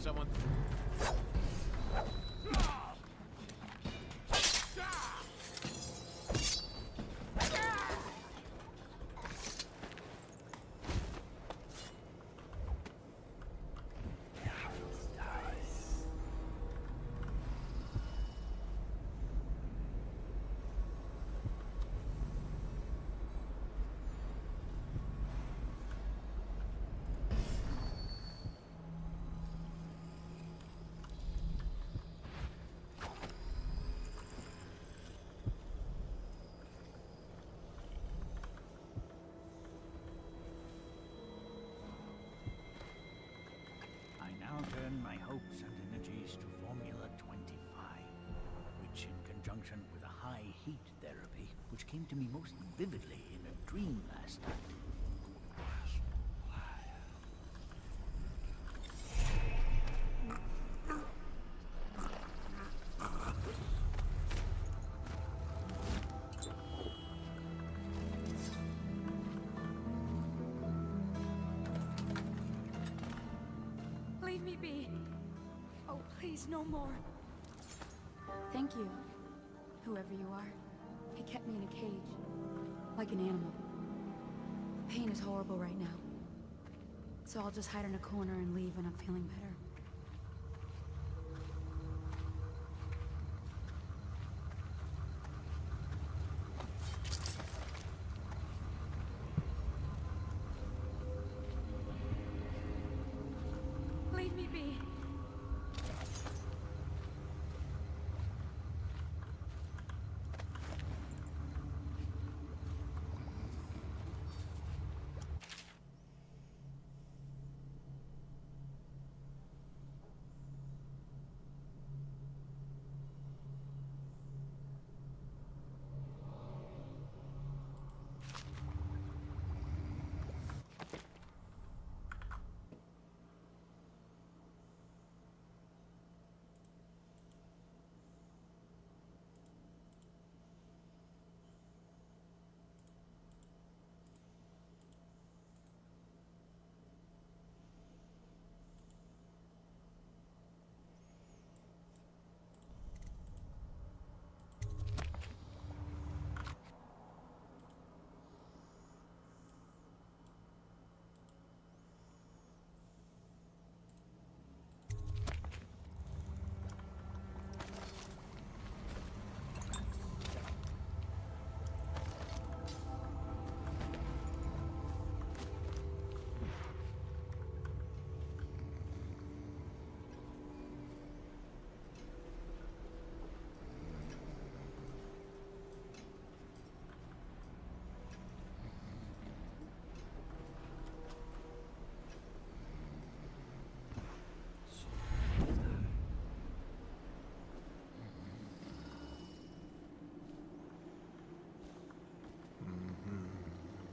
Someone... Turn my hopes and energies to Formula 25, which in conjunction with a high heat therapy, which came to me most vividly in a dream last night. Leave me be. Oh, please, no more. Thank you, whoever you are. He kept me in a cage, like an animal. The pain is horrible right now. So I'll just hide in a corner and leave when I'm feeling better. Leave me be.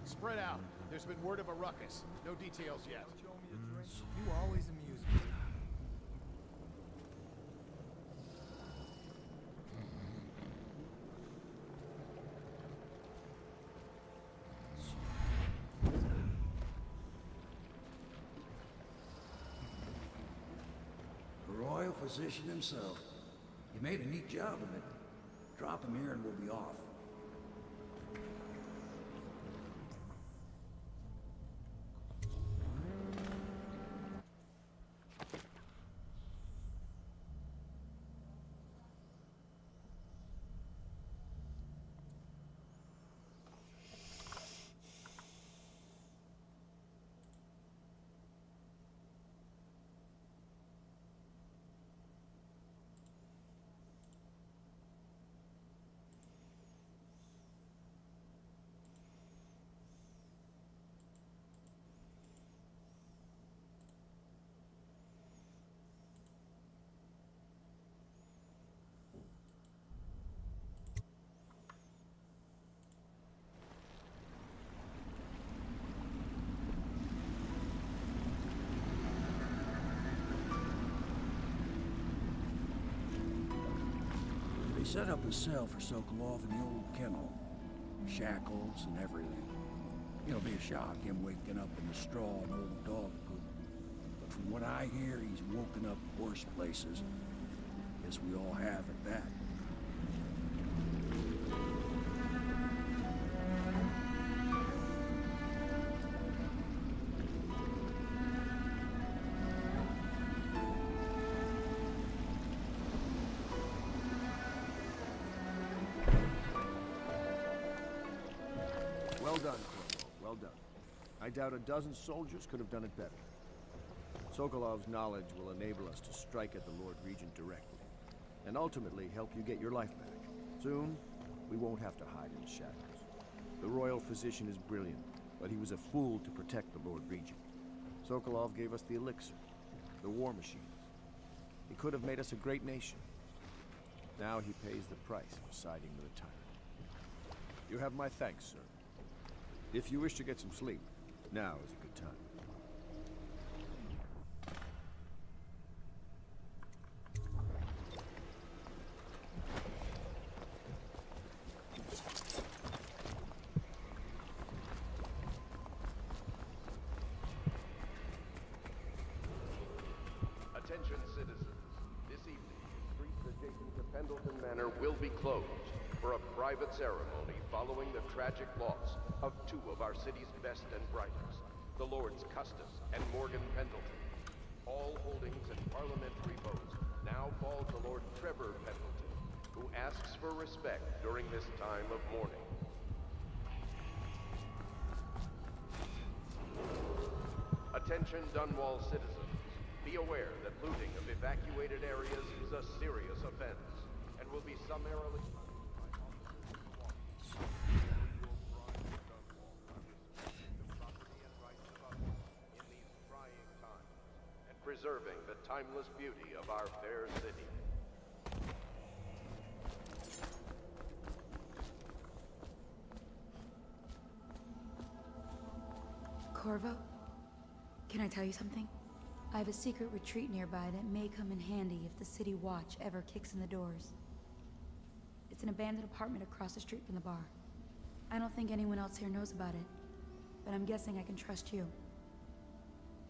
Spread out. There's been word of a ruckus. No details yet. You always amuse me. The royal physician himself. He made a neat job of it. Drop him here and we'll be off. Set up a cell for Sokolov in the old kennel. Shackles and everything. It'll be a shock, him waking up in the straw and old dog poop. But from what I hear, he's woken up worse places. Guess we all have at that. Well done, Corvo. Well done. I doubt a dozen soldiers could have done it better. Sokolov's knowledge will enable us to strike at the Lord Regent directly, and ultimately help you get your life back. Soon, we won't have to hide in the shadows. The royal physician is brilliant, but he was a fool to protect the Lord Regent. Sokolov gave us the elixir, the war machines. He could have made us a great nation. Now he pays the price for siding with a tyrant. You have my thanks, sir. If you wish to get some sleep, now is a good time. Attention, citizens. This evening, streets adjacent to Pendleton Manor will be closed for a private ceremony following the tragic loss of two of our city's best and brightest, the Lords Custis and Morgan Pendleton. All holdings and parliamentary votes now fall to Lord Trevor Pendleton, who asks for respect during this time of mourning. Attention, Dunwall citizens. Be aware that looting of evacuated areas is a serious offense and will be summarily preserving the timeless beauty of our fair city. Corvo? Can I tell you something? I have a secret retreat nearby that may come in handy if the city watch ever kicks in the doors. It's an abandoned apartment across the street from the bar. I don't think anyone else here knows about it, but I'm guessing I can trust you.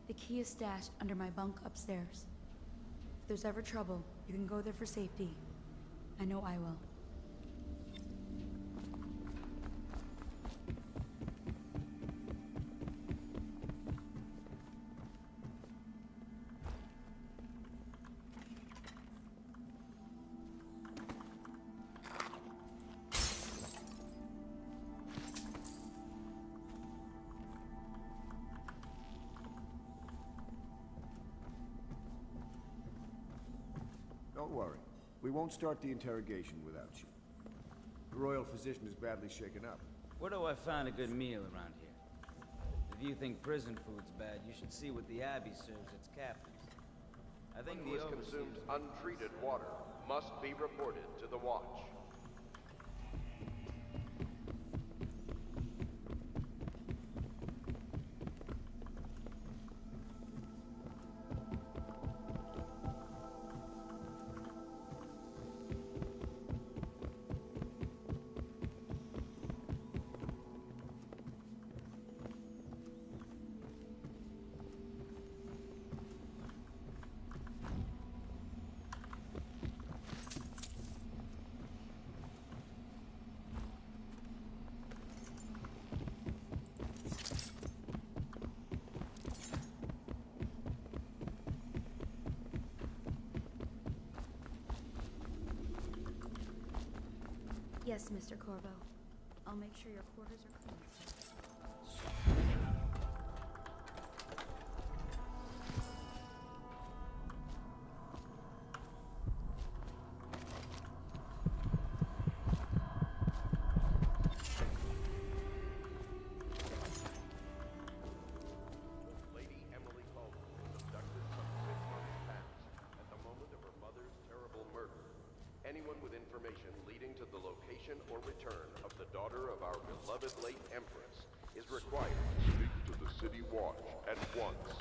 The key is stashed under my bunk upstairs. If there's ever trouble, you can go there for safety. I know I will. Don't worry. We won't start the interrogation without you. The royal physician is badly shaken up. Where do I find a good meal around here? If you think prison food's bad, you should see what the Abbey serves its captains. I think Who has consumed untreated water must be reported to the watch. Yes, Mr. Corvo. I'll make sure your quarters are clean. Lady Emily Culver was abducted some 6 months past at the moment of her mother's terrible murder. Anyone with information leading to the location or return of the daughter of our beloved late Empress is required to speak to the City Watch at once.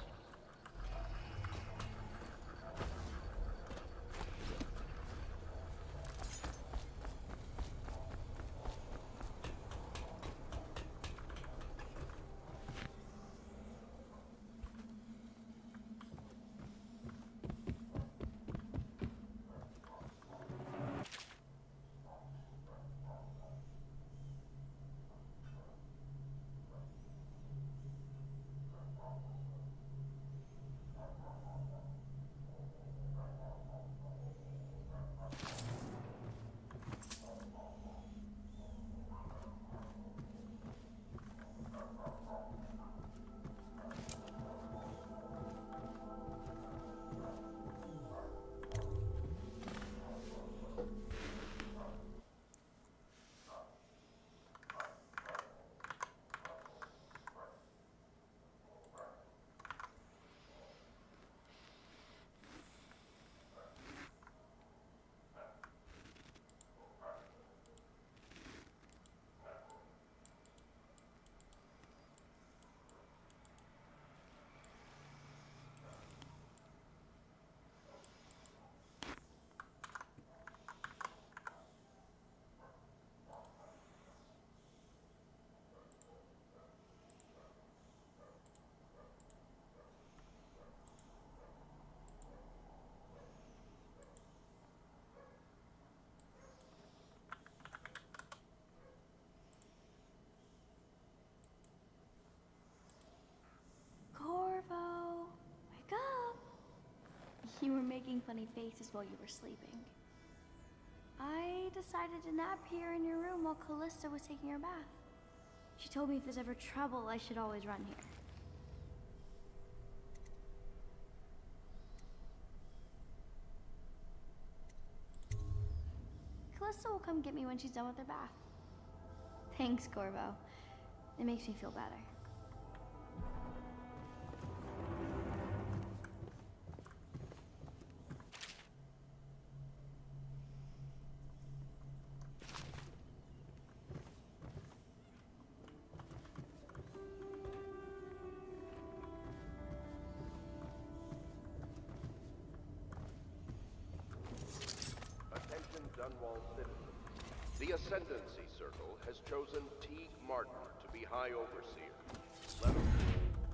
You were making funny faces while you were sleeping. I decided to nap here in your room while Callista was taking her bath. She told me if there's ever trouble, I should always run here. Callista will come get me when she's done with her bath. Thanks, Corvo. It makes me feel better. Attention Dunwall citizens. The Ascendancy Circle has chosen T. Martin to be High Overseer. Let them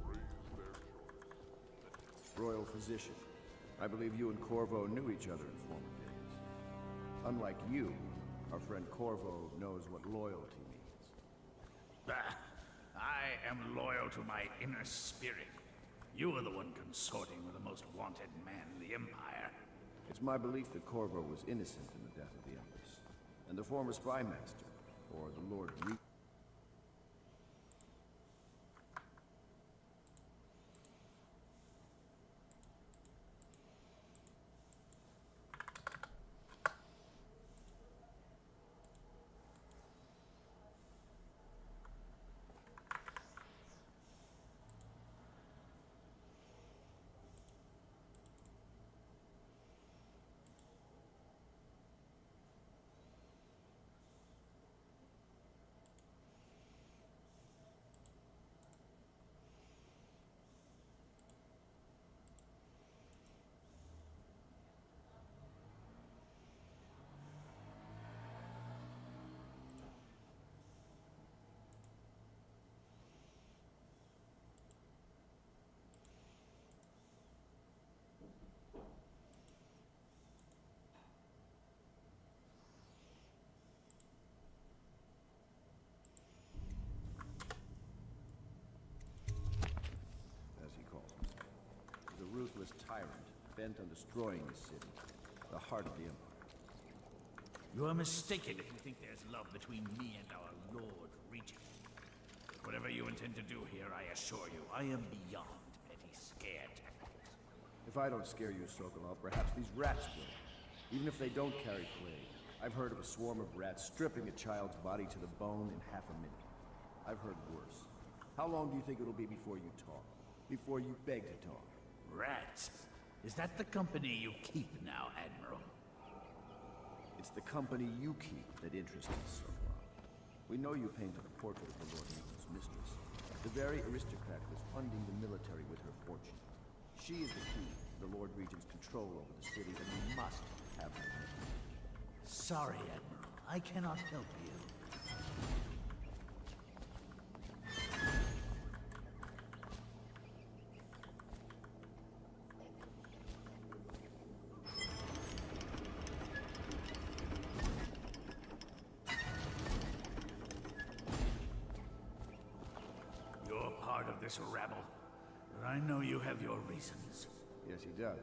raise their choice. Royal Physician, I believe you and Corvo knew each other in former days. Unlike you, our friend Corvo knows what loyalty means. I am loyal to my inner spirit. You are the one consorting with the most wanted man in the Empire. It's my belief that Corvo was innocent in the death of the Empress, and the former spy master, or the Lord Regent. Ruthless tyrant, bent on destroying the city, the heart of the Empire. You are mistaken if you think there's love between me and our Lord Regent. Whatever you intend to do here, I assure you, I am beyond petty scare tactics. If I don't scare you, Sokolov, perhaps these rats will. Even if they don't carry plague. I've heard of a swarm of rats stripping a child's body to the bone in half a minute. I've heard worse. How long do you think it'll be before you talk? Before you beg to talk? Rats? Is that the company you keep now, Admiral? It's the company you keep that interests us, Sokolov. We know you painted a portrait of the Lord Regent's mistress. The very aristocrat was funding the military with her fortune. She is the key to the Lord Regent's control over the city, and we must have her. Sorry, Admiral. I cannot help you. This rabble, but I know you have your reasons. Yes, he does.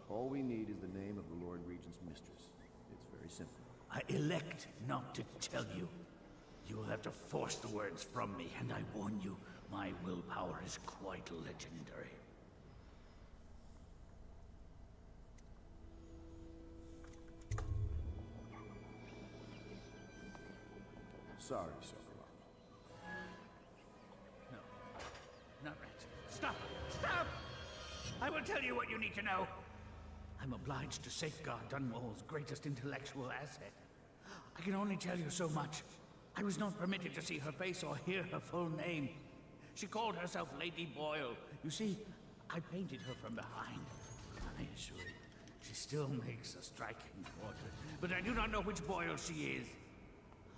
All we need is the name of the Lord Regent's mistress. It's very simple. I elect not to tell you. You will have to force the words from me, and I warn you, my willpower is quite legendary. Sorry, Sokolov. Not rats. Stop! Stop! I will tell you what you need to know. I'm obliged to safeguard Dunwall's greatest intellectual asset. I can only tell you so much. I was not permitted to see her face or hear her full name. She called herself Lady Boyle. You see, I painted her from behind. I assure you, she still makes a striking portrait. But I do not know which Boyle she is.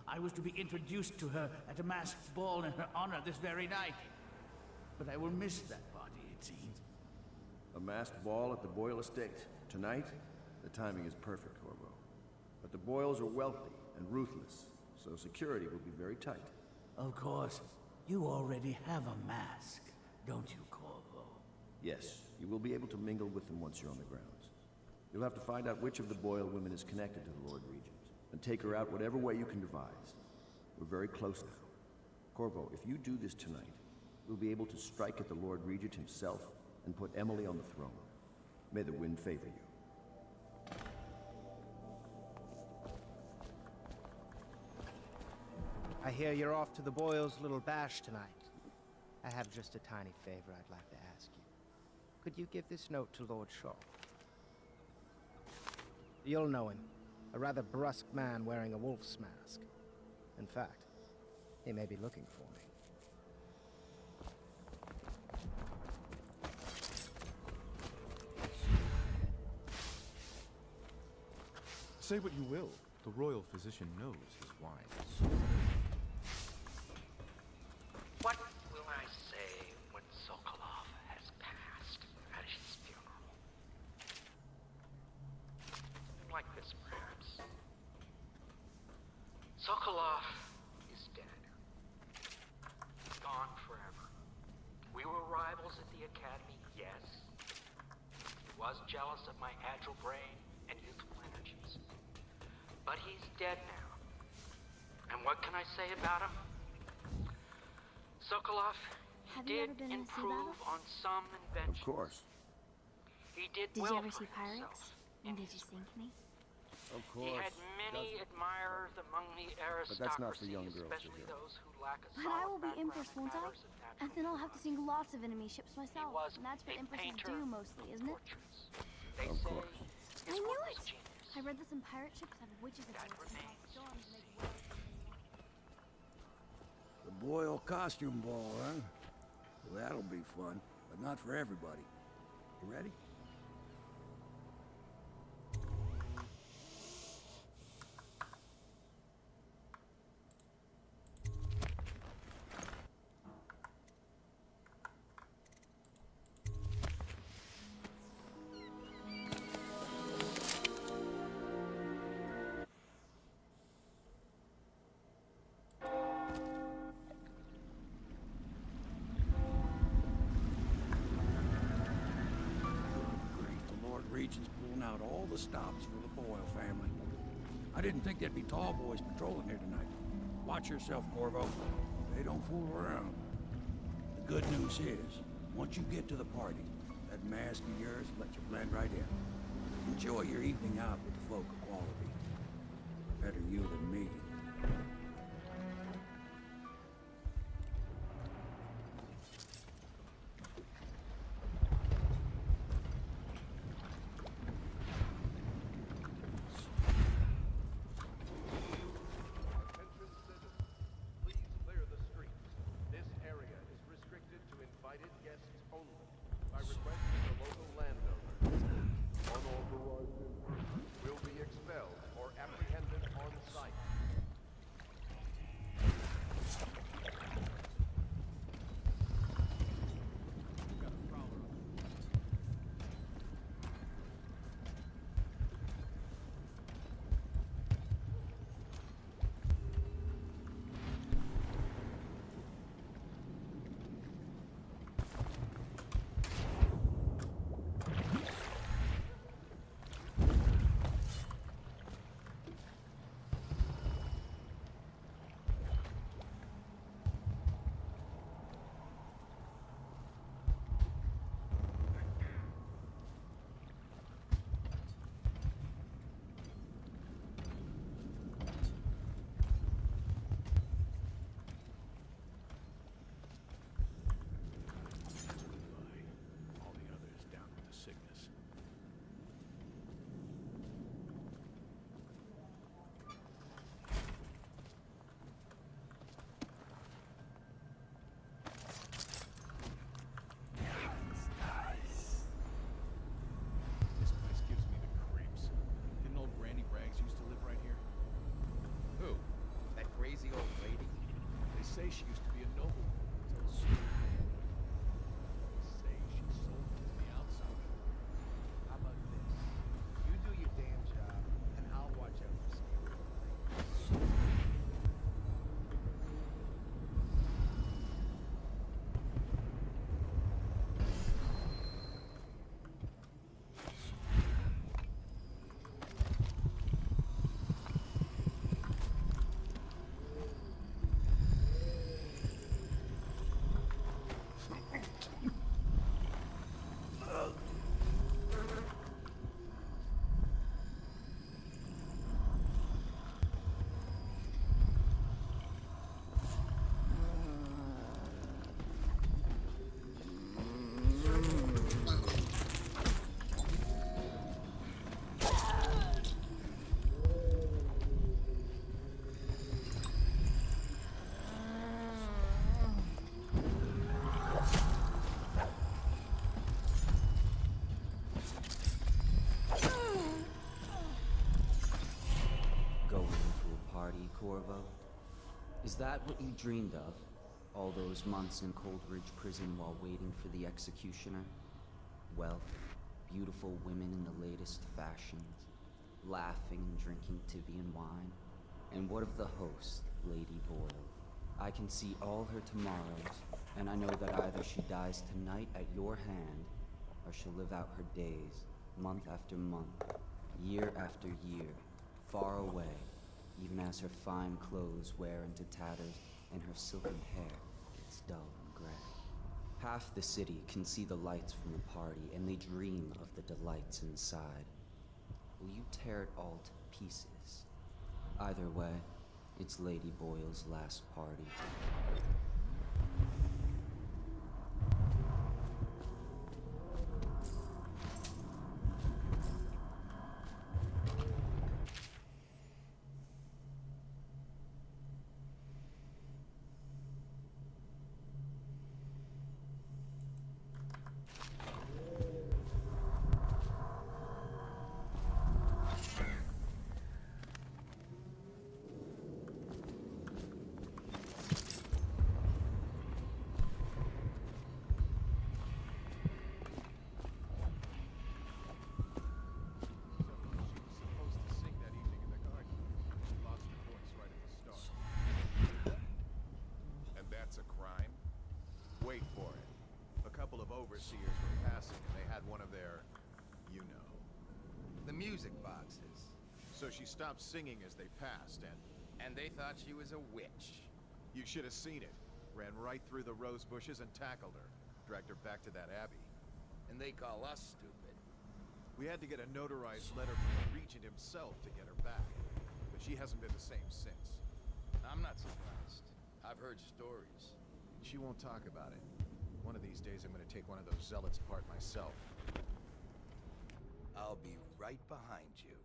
I was to be introduced to her at a masked ball in her honor this very night. But I will miss that party, it seems. A masked ball at the Boyle estate. Tonight? The timing is perfect, Corvo. But the Boyles are wealthy and ruthless, so security will be very tight. Of course. You already have a mask, don't you, Corvo? Yes, you will be able to mingle with them once you're on the grounds. You'll have to find out which of the Boyle women is connected to the Lord Regent, and take her out whatever way you can devise. We're very close now. Corvo, if you do this tonight, we'll be able to strike at the Lord Regent himself and put Emily on the throne. May the wind favor you. I hear you're off to the Boyles' little bash tonight. I have just a tiny favor I'd like to ask you. Could you give this note to Lord Shaw? You'll know him. A rather brusque man wearing a wolf's mask. In fact, he may be looking for me. Say what you will. The royal physician knows his wine. What will I say when Sokolov has passed at his funeral? Like this, perhaps. Sokolov is dead. Gone forever. We were rivals at the academy, yes. He was jealous of my agile brain and youthful energies. But he's dead now. And what can I say about him? Sokolov did improve on some inventions. Of course. Did you ever see Pirates? And did you sink me? Of course. He had many admirers among the aristocracy, But that's not for young girls to especially hear. those who lack a But I will be Empress, won't I? And then I'll have to sink lots of enemy ships myself. was And that's what a Empresses painter do mostly, isn't it? They Of say course. I his knew work it! was genius. I read that some pirate ships have witches aboard That and cause remains storms to make be waves. The Boyle costume ball, huh? Well, that'll be fun, but not for everybody. You ready? Regent's pulling out all the stops for the Boyle family. I didn't think there'd be tall boys patrolling here tonight. Watch yourself, Corvo. They don't fool around. The good news is, once you get to the party, that mask of yours will let you blend right in. Enjoy your evening out with the folk of quality. Better you than me. Corvo? Is that what you dreamed of? All those months in Coldridge Prison while waiting for the executioner? Wealth, beautiful women in the latest fashions, laughing and drinking Tivian wine? And what of the host, Lady Boyle? I can see all her tomorrows, and I know that either she dies tonight at your hand, or she'll live out her days, month after month, year after year, far away, even as her fine clothes wear into tatters and her silken hair gets dull and gray. Half the city can see the lights from the party, and they dream of the delights inside. Will you tear it all to pieces? Either way, it's Lady Boyle's last party. Wait for it. A couple of overseers were passing and they had one of their, you know. The music boxes. So she stopped singing as they passed And they thought she was a witch. you should have seen it. Ran right through the rose bushes and tackled her. Dragged her back to that abbey. And they call us stupid. We had to get a notarized letter from the regent himself to get her back. But she hasn't been the same since. I'm not surprised. I've heard stories. She won't talk about it. One of these days I'm gonna take one of those zealots apart myself. I'll be right behind you.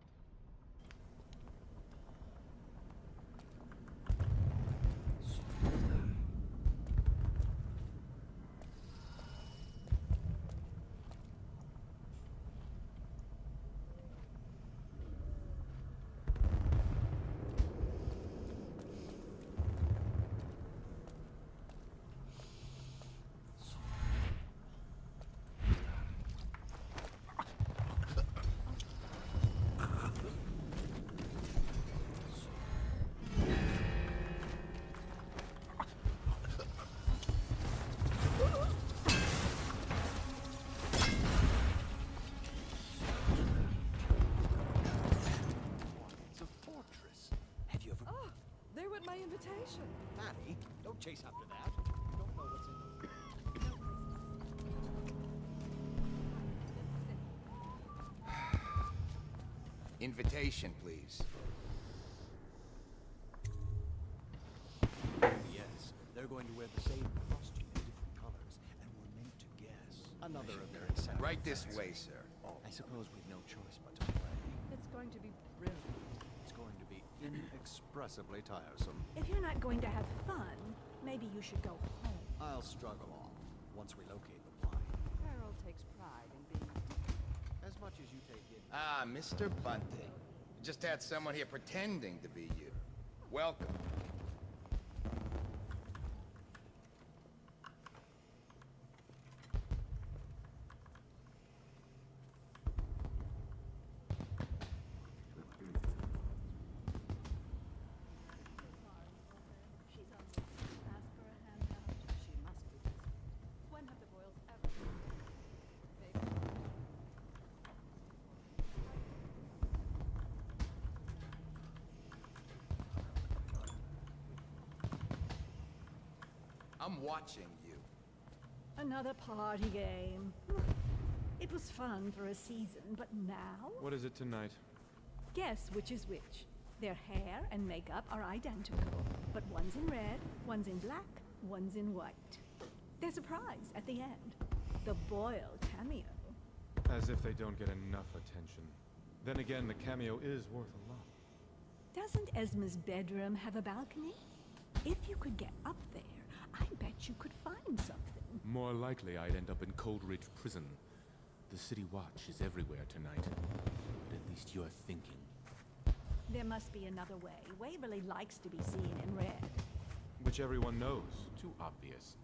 My invitation. Maddie, don't chase after that. You don't know what's in Invitation, please. Yes, they're going to wear the same costume in different colors, and we're made to guess. Another of their sad Right this events. way, sir. I suppose we've no choice but to play. It's going to be brilliant. It's going to be inexpressibly tiresome. If you're not going to have fun, maybe you should go home. I'll struggle on once we locate the blind. Harold takes pride in being As much as you take in. Ah, Mr. Bunting. Just had someone here pretending to be you. Welcome. I'm watching you. another party game. It was fun for a season, but now? What is it tonight? Guess which is which. Their hair and makeup are identical, but one's in red, one's in black, one's in white. There's a prize at the end. The Boyle cameo. As if they don't get enough attention. Then again, the cameo is worth a lot. Doesn't Esma's bedroom have a balcony? If you could get up there, I bet you could find something. More likely I'd end up in Coldridge Prison. The City Watch is everywhere tonight. But at least you're thinking. There must be another way. Waverly likes to be seen in red. Which everyone knows. Too obvious.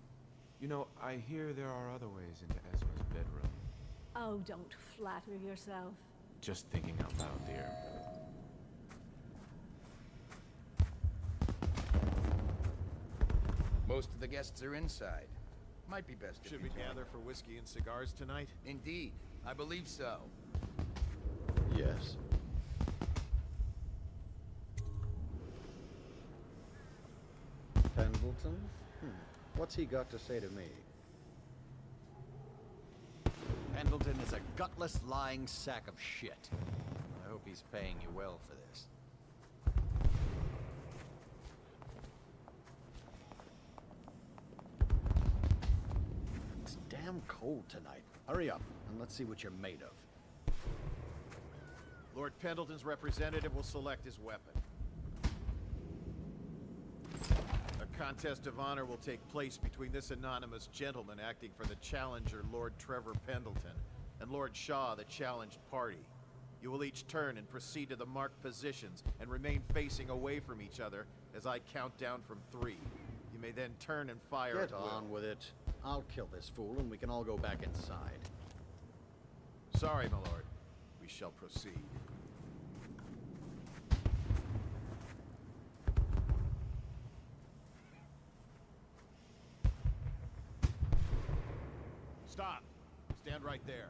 You know, I hear there are other ways into Esma's bedroom. Oh, don't flatter yourself. Just thinking out loud, dear. Most of the guests are inside. Might be best if Should you we join. gather for whiskey and cigars tonight? Indeed. I believe so. Yes. Pendleton? What's he got to say to me? Pendleton is a gutless, lying sack of shit. I hope he's paying you well for this. It's damn cold tonight. Hurry up, and let's see what you're made of. Lord Pendleton's representative will select his weapon. A contest of honor will take place between this anonymous gentleman acting for the challenger, Lord Trevor Pendleton, and Lord Shaw, the challenged party. You will each turn and proceed to the marked positions and remain facing away from each other as I count down from 3. You may then turn and fire Get at will. on with it. I'll kill this fool and we can all go back inside. Sorry, my lord. We shall proceed. Stop. Stand right there.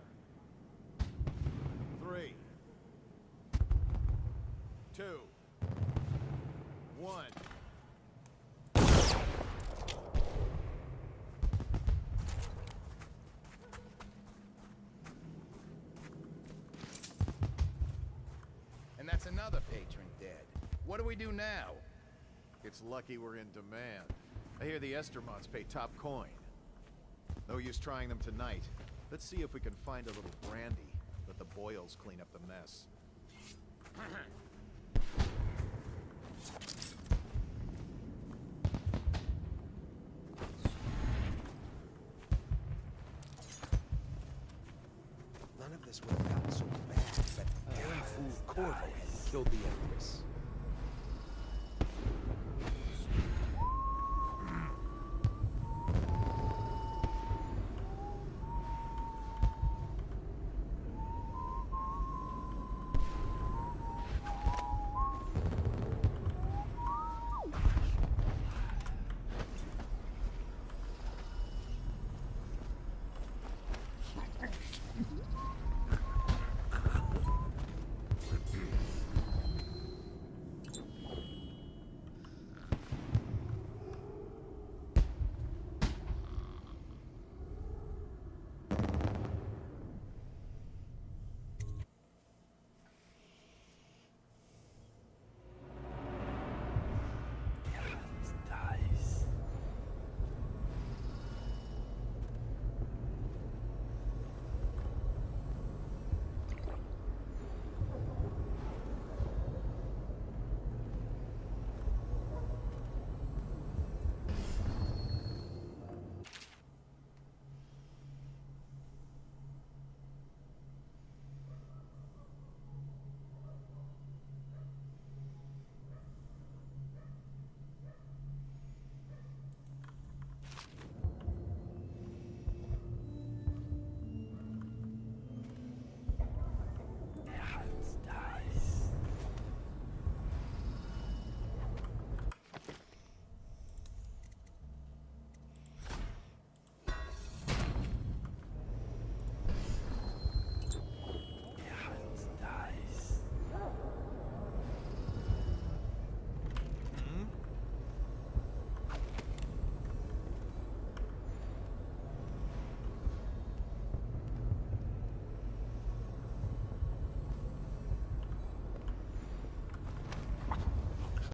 3, 2, 1. And that's another patron dead. What do we do now? It's lucky we're in demand. I hear the Estermonts pay top coin. No use trying them tonight. Let's see if we can find a little brandy. Let the boils clean up the mess. None of this would have gotten so bad, but Aaron fooled Corvo and killed the Empress.